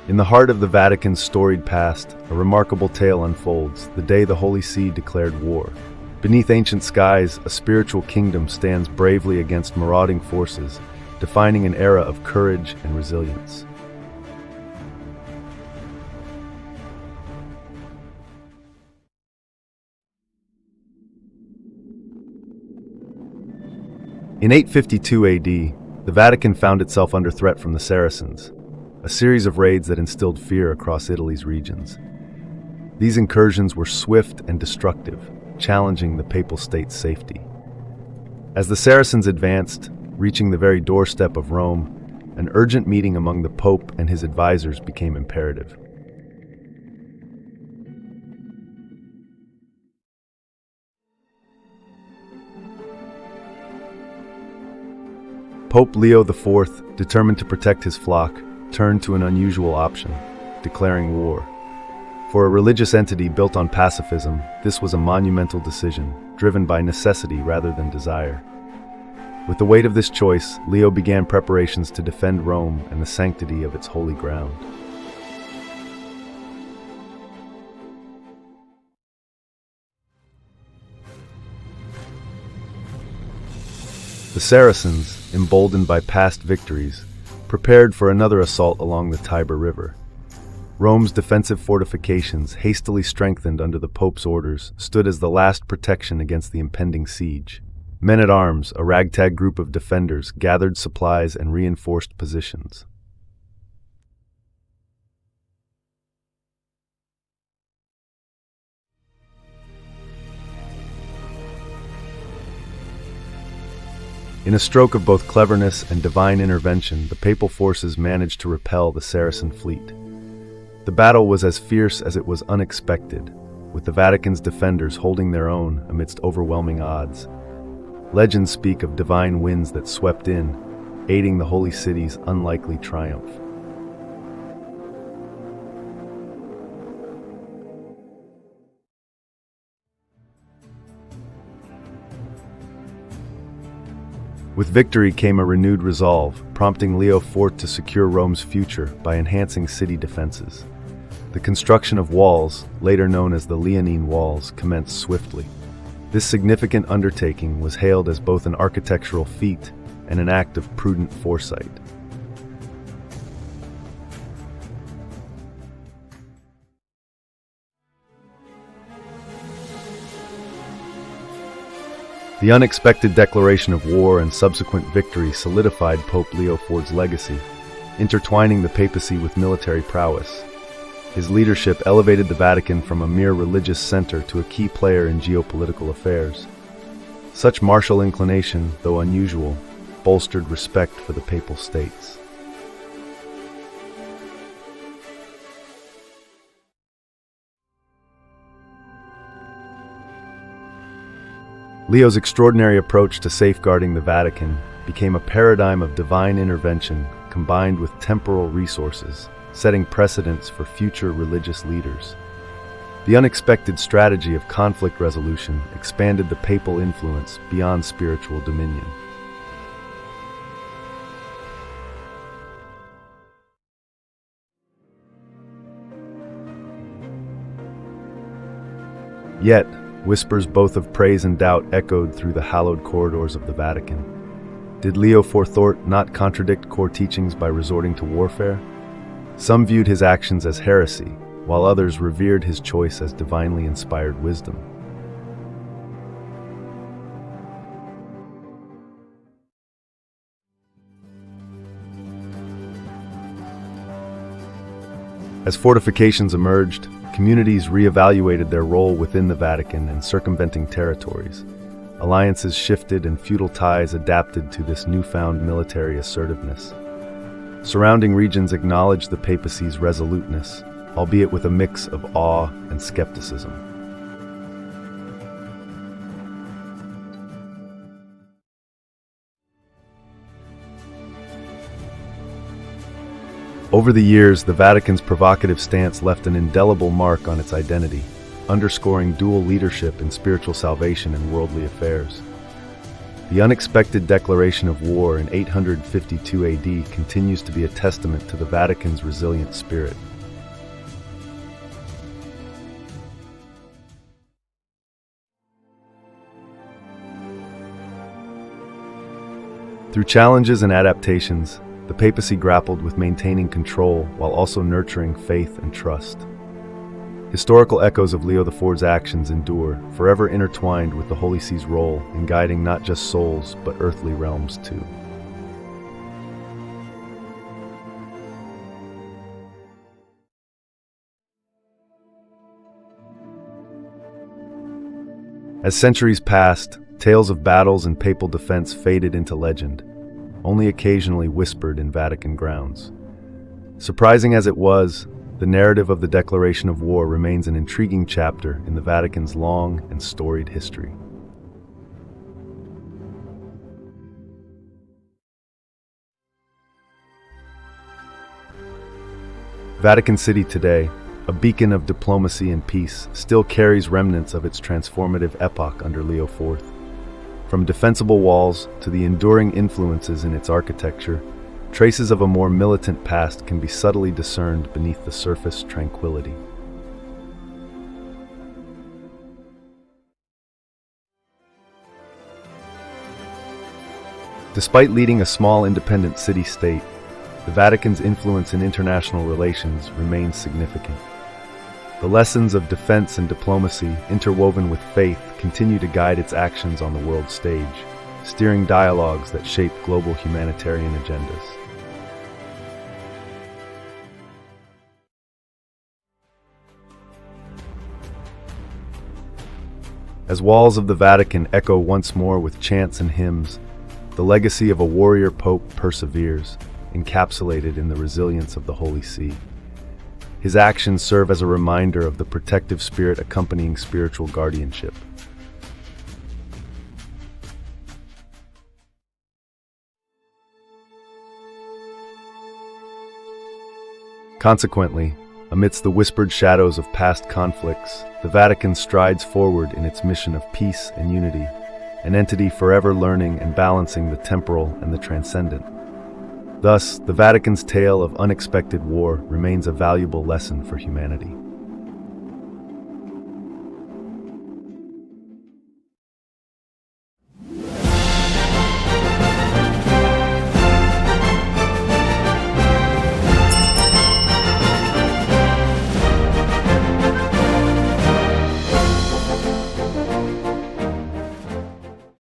In the heart of the Vatican's storied past, a remarkable tale unfolds, the day the Holy See declared war. Beneath ancient skies, a spiritual kingdom stands bravely against marauding forces, defining an era of courage and resilience. In 852 AD, the Vatican found itself under threat from the Saracens, a series of raids that instilled fear across Italy's regions. These incursions were swift and destructive, challenging the papal state's safety. As the Saracens advanced, reaching the very doorstep of Rome, an urgent meeting among the Pope and his advisors became imperative. Pope Leo IV, determined to protect his flock, turned to an unusual option, declaring war. For a religious entity built on pacifism, this was a monumental decision, driven by necessity rather than desire. With the weight of this choice, Leo began preparations to defend Rome and the sanctity of its holy ground. The Saracens, emboldened by past victories, prepared for another assault along the Tiber River. Rome's defensive fortifications, hastily strengthened under the Pope's orders, stood as the last protection against the impending siege. Men-at-arms, a ragtag group of defenders, gathered supplies and reinforced positions. In a stroke of both cleverness and divine intervention, the papal forces managed to repel the Saracen fleet. The battle was as fierce as it was unexpected, with the Vatican's defenders holding their own amidst overwhelming odds. Legends speak of divine winds that swept in, aiding the Holy City's unlikely triumph. With victory came a renewed resolve, prompting Leo IV to secure Rome's future by enhancing city defenses. The construction of walls, later known as the Leonine Walls, commenced swiftly. This significant undertaking was hailed as both an architectural feat and an act of prudent foresight. The unexpected declaration of war and subsequent victory solidified Pope Leo IV's legacy, intertwining the papacy with military prowess. His leadership elevated the Vatican from a mere religious center to a key player in geopolitical affairs. Such martial inclination, though unusual, bolstered respect for the papal states. Leo's extraordinary approach to safeguarding the Vatican became a paradigm of divine intervention combined with temporal resources, setting precedents for future religious leaders. The unexpected strategy of conflict resolution expanded the papal influence beyond spiritual dominion. Yet, whispers both of praise and doubt echoed through the hallowed corridors of the Vatican. Did Leo IV not contradict core teachings by resorting to warfare? Some viewed his actions as heresy, while others revered his choice as divinely inspired wisdom. As fortifications emerged, communities reevaluated their role within the Vatican and circumventing territories. Alliances shifted and feudal ties adapted to this newfound military assertiveness. Surrounding regions acknowledged the papacy's resoluteness, albeit with a mix of awe and skepticism. Over the years, the Vatican's provocative stance left an indelible mark on its identity, underscoring dual leadership in spiritual salvation and worldly affairs. The unexpected declaration of war in 852 AD continues to be a testament to the Vatican's resilient spirit. Through challenges and adaptations, the papacy grappled with maintaining control while also nurturing faith and trust. Historical echoes of Leo IV's actions endure, forever intertwined with the Holy See's role in guiding not just souls, but earthly realms too. As centuries passed, tales of battles and papal defense faded into legend, only occasionally whispered in Vatican grounds. Surprising as it was, the narrative of the declaration of war remains an intriguing chapter in the Vatican's long and storied history. Vatican City today, a beacon of diplomacy and peace, still carries remnants of its transformative epoch under Leo IV. From defensible walls to the enduring influences in its architecture, traces of a more militant past can be subtly discerned beneath the surface tranquility. Despite leading a small independent city-state, the Vatican's influence in international relations remains significant. The lessons of defense and diplomacy, interwoven with faith, continue to guide its actions on the world stage, steering dialogues that shape global humanitarian agendas. As walls of the Vatican echo once more with chants and hymns, the legacy of a warrior pope perseveres, encapsulated in the resilience of the Holy See. His actions serve as a reminder of the protective spirit accompanying spiritual guardianship. Consequently, amidst the whispered shadows of past conflicts, the Vatican strides forward in its mission of peace and unity, an entity forever learning and balancing the temporal and the transcendent. Thus, the Vatican's tale of unexpected war remains a valuable lesson for humanity.